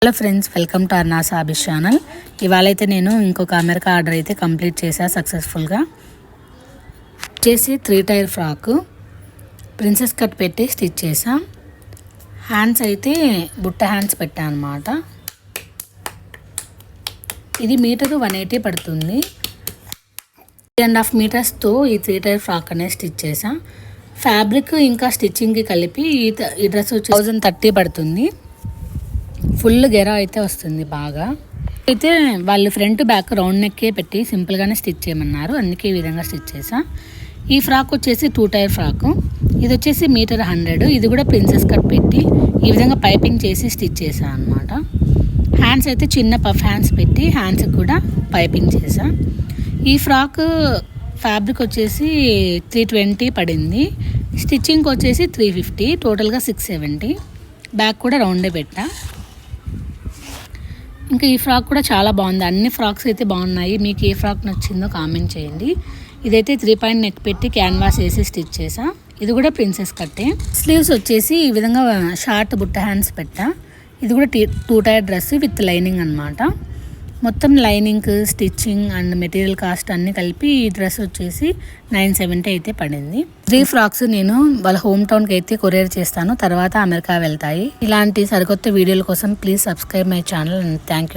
Hello friends, welcome to Arnas hobbies channel. ఇవాళ అయితే నేను ఇంకొక అమెరికా ఆర్డర్ అయితే కంప్లీట్ చేశాను సక్సెస్ఫుల్గా. వచ్చేసి 3 టైర్ ఫ్రాక్ ప్రిన్సెస్ కట్ పెట్టి స్టిచ్ చేసా. హ్యాండ్స్ అయితే బుట్ట హ్యాండ్స్ పెట్టాను అనమాట. ఇది మీటరు 180 పడుతుంది. 3.5 మీటర్స్తో ఈ 3 టైర్ ఫ్రాక్ అనేది స్టిచ్ చేసా. ఫ్యాబ్రిక్ ఇంకా స్టిచ్చింగ్కి కలిపి ఈ డ్రెస్ వచ్చి 1030 పడుతుంది. ఫుల్ గెరా అయితే వస్తుంది బాగా. అయితే వాళ్ళు ఫ్రంట్ బ్యాక్ రౌండ్ నెక్కే పెట్టి సింపుల్గానే స్టిచ్ చేయమన్నారు, అందుకే ఈ విధంగా స్టిచ్ చేసా. ఈ ఫ్రాక్ వచ్చేసి 2 టైర్ ఫ్రాక్. ఇది వచ్చేసి మీటర్ 100. ఇది కూడా ప్రిన్సెస్ కట్ పెట్టి ఈ విధంగా పైపింగ్ చేసి స్టిచ్ చేసా అనమాట. హ్యాండ్స్ అయితే చిన్న పఫ్ హ్యాండ్స్ పెట్టి హ్యాండ్స్కి కూడా పైపింగ్ చేసా. ఈ ఫ్రాక్ ఫ్యాబ్రిక్ వచ్చేసి 320 పడింది. స్టిచ్చింగ్కి వచ్చేసి 350, టోటల్గా 670. బ్యాక్ కూడా రౌండే పెట్టా. ఇంకా ఈ ఫ్రాక్ కూడా చాలా బాగుంది. అన్ని ఫ్రాక్స్ అయితే బాగున్నాయి. మీకు ఏ ఫ్రాక్ నచ్చిందో కామెంట్ చేయండి. ఇదైతే 3 పాయింట్ నెక్ పెట్టి క్యాన్వాస్ వేసి స్టిచ్ చేసా. ఇది కూడా ప్రిన్సెస్ కట్టే. స్లీవ్స్ వచ్చేసి ఈ విధంగా షార్ట్ బుట్ట హ్యాండ్స్ పెట్టా. ఇది కూడా 2 టైర్ డ్రెస్ విత్ లైనింగ్ అనమాట. మొత్తం lining, stitching and material cost అన్నీ కలిపి ఈ డ్రెస్ వచ్చేసి 970 అయితే పడింది. 3 ఫ్రాక్స్ నేను వాళ్ళ హోమ్ టౌన్కి అయితే కొరియర్ చేస్తాను, తర్వాత అమెరికా వెళ్తాయి. ఇలాంటి సరికొత్త వీడియోల కోసం please subscribe my channel and thank you.